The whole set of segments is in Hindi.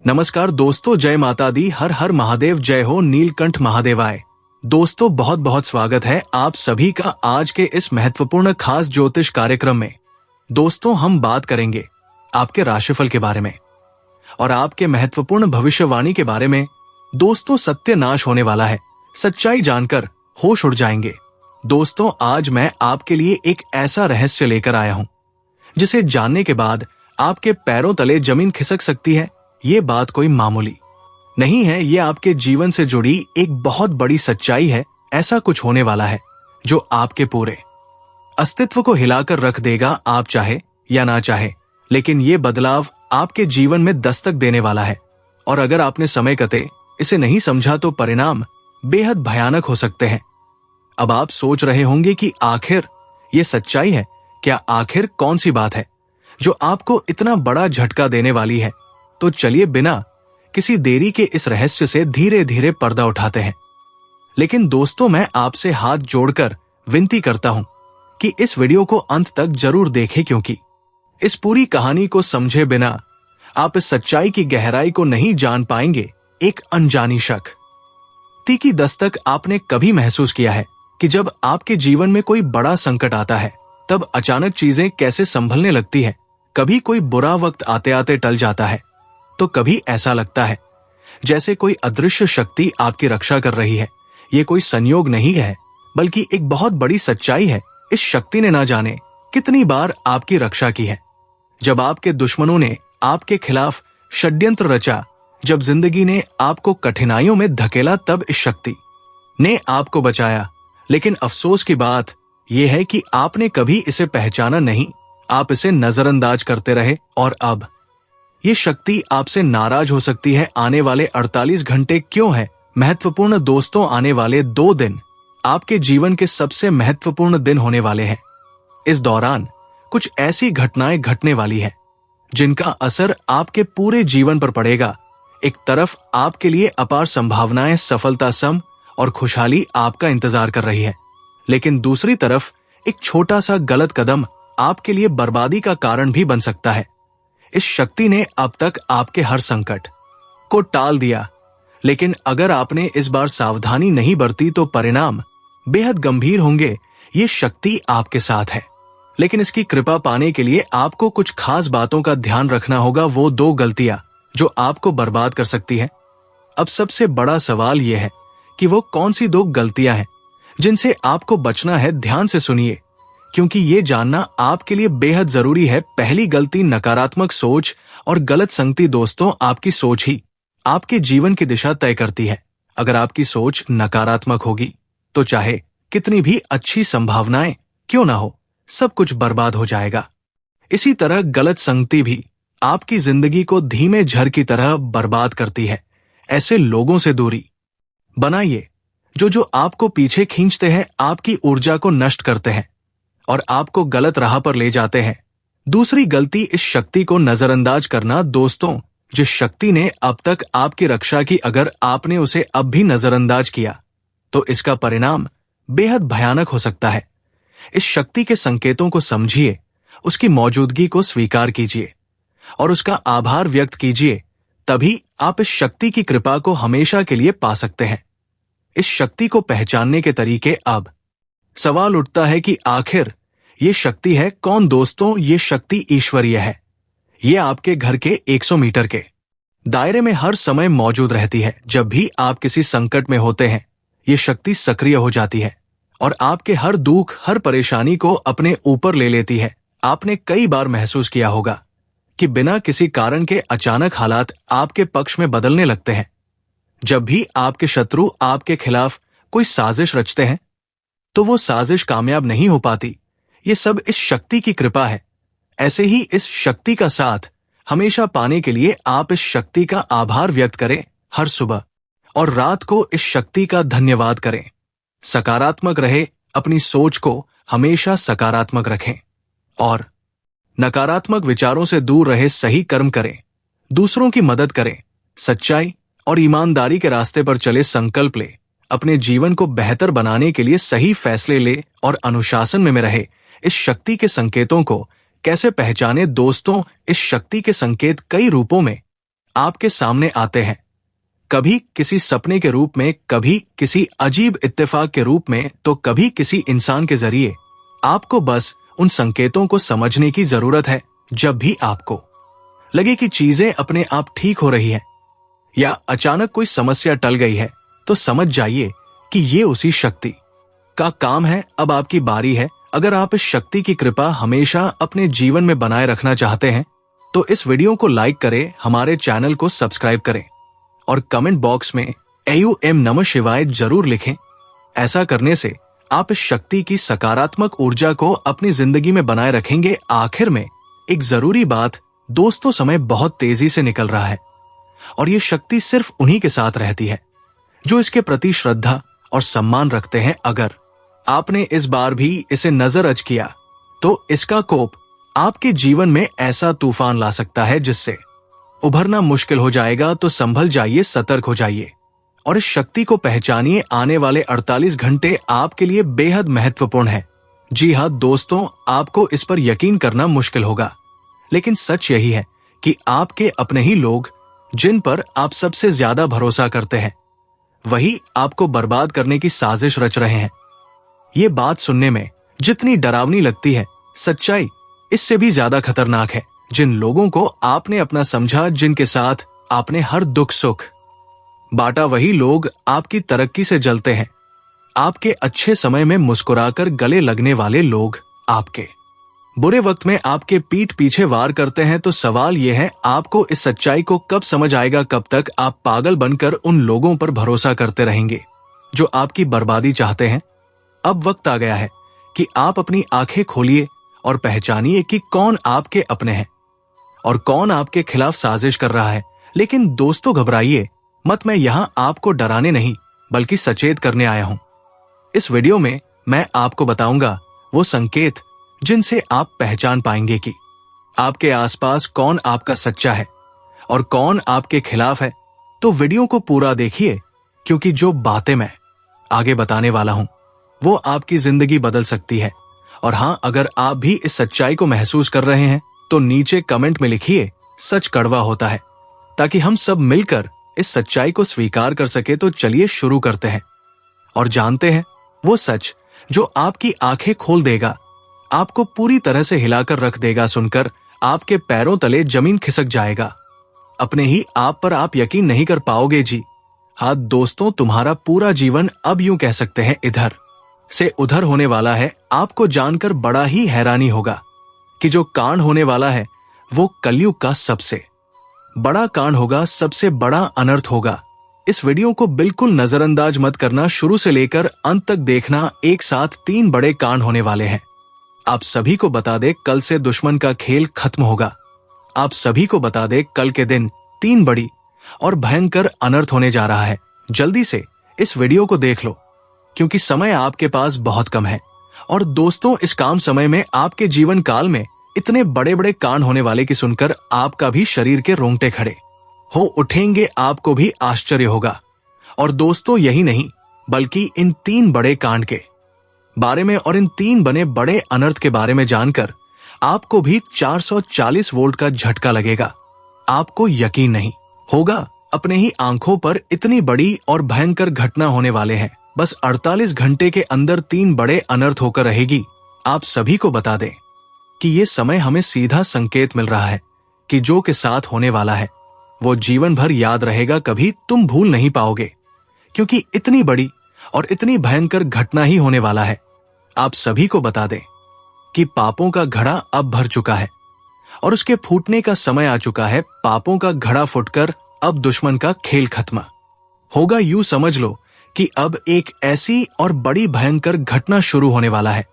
नमस्कार दोस्तों, जय माता दी, हर हर महादेव, जय हो नीलकंठ महादेवाय। दोस्तों बहुत बहुत स्वागत है आप सभी का आज के इस महत्वपूर्ण खास ज्योतिष कार्यक्रम में। दोस्तों हम बात करेंगे आपके राशिफल के बारे में और आपके महत्वपूर्ण भविष्यवाणी के बारे में। दोस्तों सत्यानाश होने वाला है, सच्चाई जानकर होश उड़ जाएंगे। दोस्तों आज मैं आपके लिए एक ऐसा रहस्य लेकर आया हूं जिसे जानने के बाद आपके पैरों तले जमीन खिसक सकती है। ये बात कोई मामूली नहीं है, ये आपके जीवन से जुड़ी एक बहुत बड़ी सच्चाई है। ऐसा कुछ होने वाला है जो आपके पूरे अस्तित्व को हिलाकर रख देगा, आप चाहे या ना चाहे। लेकिन ये बदलाव आपके जीवन में दस्तक देने वाला है और अगर आपने समय कते इसे नहीं समझा तो परिणाम बेहद भयानक हो सकते हैं। अब आप सोच रहे होंगे कि आखिर ये सच्चाई है क्या? आखिर कौन सी बात है जो आपको इतना बड़ा झटका देने वाली है? तो चलिए बिना किसी देरी के इस रहस्य से धीरे धीरे पर्दा उठाते हैं। लेकिन दोस्तों मैं आपसे हाथ जोड़कर विनती करता हूं कि इस वीडियो को अंत तक जरूर देखें, क्योंकि इस पूरी कहानी को समझे बिना आप इस सच्चाई की गहराई को नहीं जान पाएंगे। एक अनजानी शक्ति की दस्तक आपने कभी महसूस किया है कि जब आपके जीवन में कोई बड़ा संकट आता है तब अचानक चीजें कैसे संभलने लगती है? कभी कोई बुरा वक्त आते आते टल जाता है तो कभी ऐसा लगता है जैसे कोई अदृश्य शक्ति आपकी रक्षा कर रही है। ये कोई संयोग नहीं है बल्कि एक बहुत बड़ी सच्चाई है। इस शक्ति ने ना जाने कितनी बार आपकी रक्षा की है। जब आपके दुश्मनों ने आपके खिलाफ षड्यंत्र रचा, जब जिंदगी ने आपको कठिनाइयों में धकेला, तब इस शक्ति ने आपको बचाया। लेकिन अफसोस की बात यह है कि आपने कभी इसे पहचाना नहीं, आप इसे नजरअंदाज करते रहे और अब ये शक्ति आपसे नाराज हो सकती है। आने वाले 48 घंटे क्यों है महत्वपूर्ण दोस्तों? आने वाले 2 दिन आपके जीवन के सबसे महत्वपूर्ण दिन होने वाले हैं। इस दौरान कुछ ऐसी घटनाएं घटने वाली है जिनका असर आपके पूरे जीवन पर पड़ेगा। एक तरफ आपके लिए अपार संभावनाएं, सफलता, सम और खुशहाली आपका इंतजार कर रही है, लेकिन दूसरी तरफ एक छोटा सा गलत कदम आपके लिए बर्बादी का कारण भी बन सकता है। इस शक्ति ने अब तक आपके हर संकट को टाल दिया, लेकिन अगर आपने इस बार सावधानी नहीं बरती तो परिणाम बेहद गंभीर होंगे। ये शक्ति आपके साथ है, लेकिन इसकी कृपा पाने के लिए आपको कुछ खास बातों का ध्यान रखना होगा। वो 2 गलतियां जो आपको बर्बाद कर सकती है। अब सबसे बड़ा सवाल यह है कि वो कौन सी 2 गलतियां हैं जिनसे आपको बचना है। ध्यान से सुनिए, क्योंकि ये जानना आपके लिए बेहद जरूरी है। पहली गलती, नकारात्मक सोच और गलत संगति। दोस्तों आपकी सोच ही आपके जीवन की दिशा तय करती है। अगर आपकी सोच नकारात्मक होगी तो चाहे कितनी भी अच्छी संभावनाएं क्यों ना हो, सब कुछ बर्बाद हो जाएगा। इसी तरह गलत संगति भी आपकी जिंदगी को धीमे झर की तरह बर्बाद करती है। ऐसे लोगों से दूरी बनाइए जो आपको पीछे खींचते हैं, आपकी ऊर्जा को नष्ट करते हैं और आपको गलत राह पर ले जाते हैं। दूसरी गलती, इस शक्ति को नजरअंदाज करना। दोस्तों जिस शक्ति ने अब तक आपकी रक्षा की, अगर आपने उसे अब भी नजरअंदाज किया तो इसका परिणाम बेहद भयानक हो सकता है। इस शक्ति के संकेतों को समझिए, उसकी मौजूदगी को स्वीकार कीजिए और उसका आभार व्यक्त कीजिए। तभी आप इस शक्ति की कृपा को हमेशा के लिए पा सकते हैं। इस शक्ति को पहचानने के तरीके। अब सवाल उठता है कि आखिर ये शक्ति है कौन? दोस्तों ये शक्ति ईश्वरीय है। ये आपके घर के 100 मीटर के दायरे में हर समय मौजूद रहती है। जब भी आप किसी संकट में होते हैं ये शक्ति सक्रिय हो जाती है और आपके हर दुख, हर परेशानी को अपने ऊपर ले लेती है। आपने कई बार महसूस किया होगा कि बिना किसी कारण के अचानक हालात आपके पक्ष में बदलने लगते हैं। जब भी आपके शत्रु आपके खिलाफ कोई साजिश रचते हैं तो वो साजिश कामयाब नहीं हो पाती। ये सब इस शक्ति की कृपा है। ऐसे ही इस शक्ति का साथ हमेशा पाने के लिए आप इस शक्ति का आभार व्यक्त करें। हर सुबह और रात को इस शक्ति का धन्यवाद करें। सकारात्मक रहे, अपनी सोच को हमेशा सकारात्मक रखें और नकारात्मक विचारों से दूर रहे। सही कर्म करें, दूसरों की मदद करें, सच्चाई और ईमानदारी के रास्ते पर चले। संकल्प ले, अपने जीवन को बेहतर बनाने के लिए सही फैसले ले और अनुशासन में रहे। इस शक्ति के संकेतों को कैसे पहचाने? दोस्तों इस शक्ति के संकेत कई रूपों में आपके सामने आते हैं, कभी किसी सपने के रूप में, कभी किसी अजीब इत्तेफाक के रूप में, तो कभी किसी इंसान के जरिए। आपको बस उन संकेतों को समझने की जरूरत है। जब भी आपको लगे कि चीजें अपने आप ठीक हो रही हैं या अचानक कोई समस्या टल गई है, तो समझ जाइए कि ये उसी शक्ति का काम है। अब आपकी बारी है। अगर आप इस शक्ति की कृपा हमेशा अपने जीवन में बनाए रखना चाहते हैं तो इस वीडियो को लाइक करें, हमारे चैनल को सब्सक्राइब करें और कमेंट बॉक्स में AUM नमः शिवाय जरूर लिखें। ऐसा करने से आप इस शक्ति की सकारात्मक ऊर्जा को अपनी जिंदगी में बनाए रखेंगे। आखिर में एक जरूरी बात दोस्तों, समय बहुत तेजी से निकल रहा है और ये शक्ति सिर्फ उन्हीं के साथ रहती है जो इसके प्रति श्रद्धा और सम्मान रखते हैं। अगर आपने इस बार भी इसे नजरअंदाज किया तो इसका कोप आपके जीवन में ऐसा तूफान ला सकता है जिससे उभरना मुश्किल हो जाएगा। तो संभल जाइए, सतर्क हो जाइए और इस शक्ति को पहचानिए। आने वाले 48 घंटे आपके लिए बेहद महत्वपूर्ण है। जी हाँ दोस्तों, आपको इस पर यकीन करना मुश्किल होगा, लेकिन सच यही है कि आपके अपने ही लोग, जिन पर आप सबसे ज्यादा भरोसा करते हैं, वही आपको बर्बाद करने की साजिश रच रहे हैं। ये बात सुनने में जितनी डरावनी लगती है, सच्चाई इससे भी ज्यादा खतरनाक है। जिन लोगों को आपने अपना समझा, जिनके साथ आपने हर दुख सुख बांटा, वही लोग आपकी तरक्की से जलते हैं। आपके अच्छे समय में मुस्कुराकर गले लगने वाले लोग आपके बुरे वक्त में आपके पीठ पीछे वार करते हैं। तो सवाल यह है, आपको इस सच्चाई को कब समझ आएगा? कब तक आप पागल बनकर उन लोगों पर भरोसा करते रहेंगे जो आपकी बर्बादी चाहते हैं? अब वक्त आ गया है कि आप अपनी आंखें खोलिए और पहचानिए कि कौन आपके अपने हैं और कौन आपके खिलाफ साजिश कर रहा है। लेकिन दोस्तों घबराइए मत, मैं यहां आपको डराने नहीं बल्कि सचेत करने आया हूं। इस वीडियो में मैं आपको बताऊंगा वो संकेत जिनसे आप पहचान पाएंगे कि आपके आसपास कौन आपका सच्चा है और कौन आपके खिलाफ है। तो वीडियो को पूरा देखिए, क्योंकि जो बातें मैं आगे बताने वाला हूं वो आपकी जिंदगी बदल सकती है। और हां, अगर आप भी इस सच्चाई को महसूस कर रहे हैं तो नीचे कमेंट में लिखिए, सच कड़वा होता है, ताकि हम सब मिलकर इस सच्चाई को स्वीकार कर सके। तो चलिए शुरू करते हैं और जानते हैं वो सच जो आपकी आंखें खोल देगा, आपको पूरी तरह से हिलाकर रख देगा। सुनकर आपके पैरों तले जमीन खिसक जाएगा। अपने ही आप पर आप यकीन नहीं कर पाओगे। जी हाँ दोस्तों, तुम्हारा पूरा जीवन अब यूं कह सकते हैं इधर से उधर होने वाला है। आपको जानकर बड़ा ही हैरानी होगा कि जो कांड होने वाला है वो कलयुग का सबसे बड़ा कांड होगा, सबसे बड़ा अनर्थ होगा। इस वीडियो को बिल्कुल नजरअंदाज मत करना, शुरू से लेकर अंत तक देखना। एक साथ 3 बड़े कांड होने वाले हैं। आप सभी को बता दे, कल से दुश्मन का खेल खत्म होगा। आप सभी को बता दे, कल के दिन 3 बड़ी और भयंकर अनर्थ होने जा रहा है। जल्दी से इस वीडियो को देख लो, क्योंकि समय आपके पास बहुत कम है। और दोस्तों, इस काम समय में आपके जीवन काल में इतने बड़े बड़े कांड होने वाले कि सुनकर आपका भी शरीर के रोंगटे खड़े हो उठेंगे, आपको भी आश्चर्य होगा। और दोस्तों, यही नहीं बल्कि इन 3 बड़े कांड के बारे में और इन 3 बने बड़े अनर्थ के बारे में जानकर आपको भी 440 वोल्ट का झटका लगेगा। आपको यकीन नहीं होगा, अपने ही आंखों पर इतनी बड़ी और भयंकर घटना होने वाले हैं। बस 48 घंटे के अंदर 3 बड़े अनर्थ होकर रहेगी। आप सभी को बता दें कि ये समय हमें सीधा संकेत मिल रहा है कि जो के साथ होने वाला है वो जीवन भर याद रहेगा, कभी तुम भूल नहीं पाओगे, क्योंकि इतनी बड़ी और इतनी भयंकर घटना ही होने वाला है। आप सभी को बता दें कि पापों का घड़ा अब भर चुका है और उसके फूटने का समय आ चुका है। पापों का घड़ा फूटकर अब दुश्मन का खेल खत्म होगा। यूं समझ लो कि अब एक ऐसी और बड़ी भयंकर घटना शुरू होने वाला है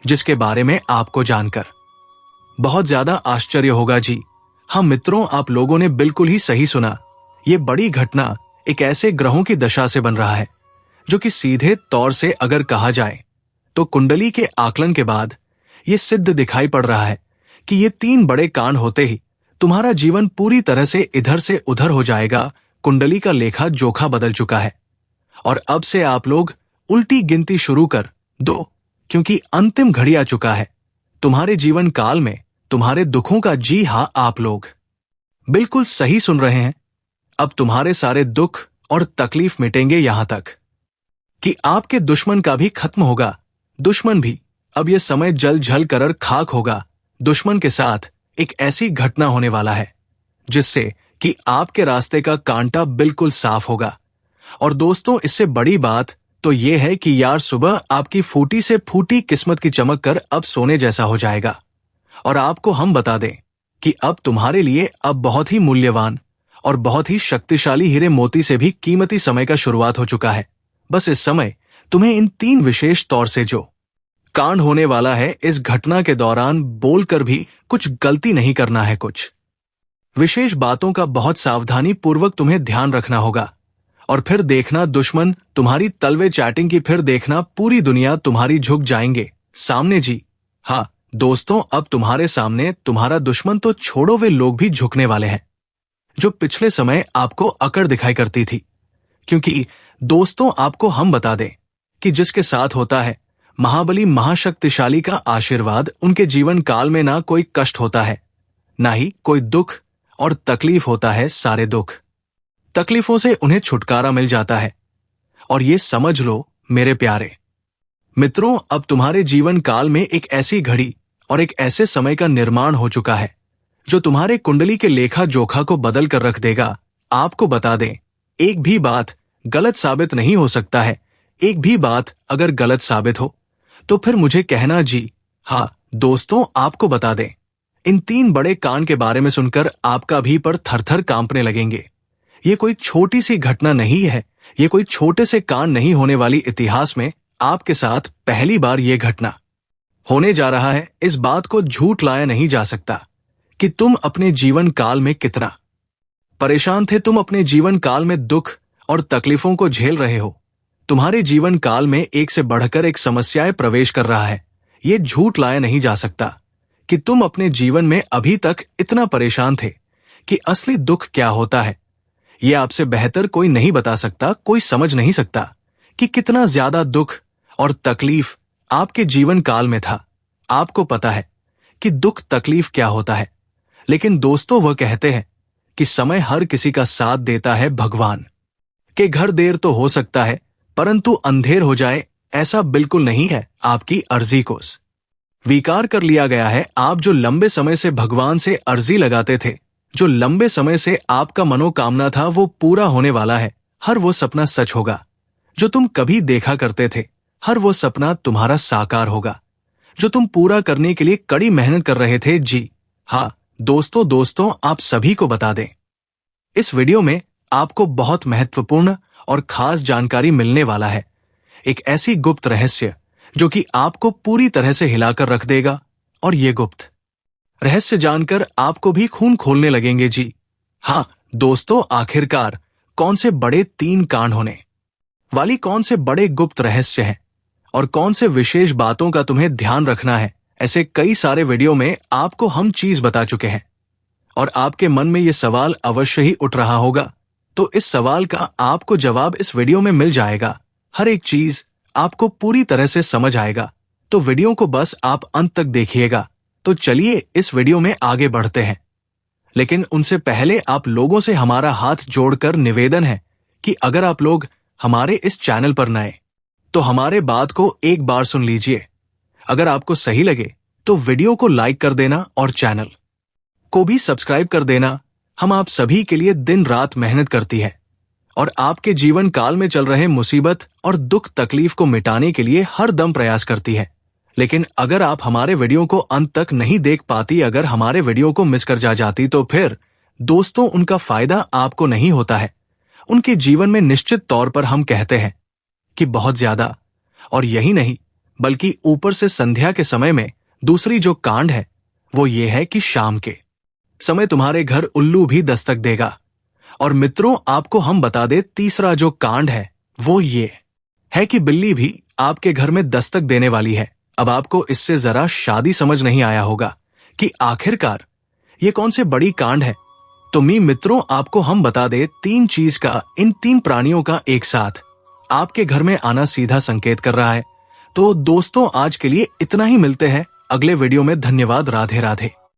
जिसके बारे में आपको जानकर बहुत ज्यादा आश्चर्य होगा। जी हाँ मित्रों, आप लोगों ने बिल्कुल ही सही सुना। ये बड़ी घटना एक ऐसे ग्रहों की दशा से बन रहा है जो कि सीधे तौर से अगर कहा जाए तो कुंडली के आकलन के बाद ये सिद्ध दिखाई पड़ रहा है कि ये 3 बड़े कांड होते ही तुम्हारा जीवन पूरी तरह से इधर से उधर हो जाएगा। कुंडली का लेखा जोखा बदल चुका है और अब से आप लोग उल्टी गिनती शुरू कर दो, क्योंकि अंतिम घड़ी आ चुका है तुम्हारे जीवन काल में, तुम्हारे दुखों का। जी हाँ, आप लोग बिल्कुल सही सुन रहे हैं। अब तुम्हारे सारे दुख और तकलीफ मिटेंगे यहां तक कि आपके दुश्मन का भी खत्म होगा। दुश्मन भी अब यह समय जल झल कर खाक होगा। दुश्मन के साथ एक ऐसी घटना होने वाला है जिससे कि आपके रास्ते का कांटा बिल्कुल साफ होगा। और दोस्तों, इससे बड़ी बात तो यह है कि यार सुबह आपकी फूटी से फूटी किस्मत की चमक कर अब सोने जैसा हो जाएगा। और आपको हम बता दें कि अब तुम्हारे लिए अब बहुत ही मूल्यवान और बहुत ही शक्तिशाली हीरे मोती से भी कीमती समय का शुरुआत हो चुका है। बस इस समय तुम्हें इन 3 विशेष तौर से जो कांड होने वाला है, इस घटना के दौरान बोलकर भी कुछ गलती नहीं करना है। कुछ विशेष बातों का बहुत सावधानी पूर्वक तुम्हें ध्यान रखना होगा। और फिर देखना दुश्मन तुम्हारी तलवे चैटिंग की, फिर देखना पूरी दुनिया तुम्हारी झुक जाएंगे सामने जी। हाँ दोस्तों, अब तुम्हारे सामने तुम्हारा दुश्मन तो छोड़ो, वे लोग भी झुकने वाले हैं जो पिछले समय आपको अकड़ दिखाई करती थी। क्योंकि दोस्तों, आपको हम बता दें कि जिसके साथ होता है महाबली महाशक्तिशाली का आशीर्वाद, उनके जीवन काल में ना कोई कष्ट होता है, ना ही कोई दुख और तकलीफ होता है। सारे दुख तकलीफों से उन्हें छुटकारा मिल जाता है। और ये समझ लो मेरे प्यारे मित्रों, अब तुम्हारे जीवन काल में एक ऐसी घड़ी और एक ऐसे समय का निर्माण हो चुका है जो तुम्हारे कुंडली के लेखा जोखा को बदल कर रख देगा। आपको बता दें, एक भी बात गलत साबित नहीं हो सकता है। एक भी बात अगर गलत साबित हो तो फिर मुझे कहना जी। हाँ दोस्तों, आपको बता दें, इन 3 बड़े कांड के बारे में सुनकर आपका भी पर थरथर कांपने लगेंगे। ये कोई छोटी सी घटना नहीं है, ये कोई छोटे से कांड नहीं होने वाली। इतिहास में आपके साथ पहली बार यह घटना होने जा रहा है। इस बात को झूठ लाया नहीं जा सकता कि तुम अपने जीवन काल में कितना परेशान थे। तुम अपने जीवन काल में दुख और तकलीफों को झेल रहे हो। तुम्हारे जीवन काल में एक से बढ़कर एक समस्याएं प्रवेश कर रहा है। यह झूठ लाया नहीं जा सकता कि तुम अपने जीवन में अभी तक इतना परेशान थे कि असली दुख क्या होता है यह आपसे बेहतर कोई नहीं बता सकता। कोई समझ नहीं सकता कि कितना ज्यादा दुख और तकलीफ आपके जीवन काल में था। आपको पता है कि दुख तकलीफ क्या होता है, लेकिन दोस्तों वह कहते हैं कि समय हर किसी का साथ देता है। भगवान के घर देर तो हो सकता है, परंतु अंधेर हो जाए ऐसा बिल्कुल नहीं है। आपकी अर्जी को स्वीकार कर लिया गया है। आप जो लंबे समय से भगवान से अर्जी लगाते थे, जो लंबे समय से आपका मनोकामना था, वो पूरा होने वाला है। हर वो सपना सच होगा जो तुम कभी देखा करते थे। हर वो सपना तुम्हारा साकार होगा जो तुम पूरा करने के लिए कड़ी मेहनत कर रहे थे जी। हाँ दोस्तों, आप सभी को बता दें, इस वीडियो में आपको बहुत महत्वपूर्ण और खास जानकारी मिलने वाला है। एक ऐसी गुप्त रहस्य जो कि आपको पूरी तरह से हिलाकर रख देगा। और ये गुप्त रहस्य जानकर आपको भी खून खोलने लगेंगे जी। हाँ दोस्तों, आखिरकार कौन से बड़े 3 कांड होने वाली, कौन से बड़े गुप्त रहस्य हैं और कौन से विशेष बातों का तुम्हें ध्यान रखना है, ऐसे कई सारे वीडियो में आपको हम चीज बता चुके हैं। और आपके मन में यह सवाल अवश्य ही उठ रहा होगा, तो इस सवाल का आपको जवाब इस वीडियो में मिल जाएगा। हर एक चीज आपको पूरी तरह से समझ आएगा, तो वीडियो को बस आप अंत तक देखिएगा। तो चलिए इस वीडियो में आगे बढ़ते हैं, लेकिन उनसे पहले आप लोगों से हमारा हाथ जोड़कर निवेदन है कि अगर आप लोग हमारे इस चैनल पर नए तो हमारे बात को एक बार सुन लीजिए। अगर आपको सही लगे तो वीडियो को लाइक कर देना और चैनल को भी सब्सक्राइब कर देना। हम आप सभी के लिए दिन रात मेहनत करती है और आपके जीवन काल में चल रहे मुसीबत और दुख तकलीफ को मिटाने के लिए हर दम प्रयास करती है। लेकिन अगर आप हमारे वीडियो को अंत तक नहीं देख पाती, अगर हमारे वीडियो को मिस कर जाती, तो फिर दोस्तों उनका फायदा आपको नहीं होता है। उनके जीवन में निश्चित तौर पर हम कहते हैं कि बहुत ज्यादा। और यही नहीं, बल्कि ऊपर से संध्या के समय में दूसरी जो कांड है वो ये है कि शाम के समय तुम्हारे घर उल्लू भी दस्तक देगा। और मित्रों, आपको हम बता दे, तीसरा जो कांड है वो ये है कि बिल्ली भी आपके घर में दस्तक देने वाली है। अब आपको इससे जरा शादी समझ नहीं आया होगा कि आखिरकार ये कौन से बड़ी कांड है। तो मित्रों, आपको हम बता दे, 3 चीज का, इन 3 प्राणियों का एक साथ आपके घर में आना सीधा संकेत कर रहा है। तो दोस्तों आज के लिए इतना ही, मिलते हैं अगले वीडियो में। धन्यवाद, राधे राधे।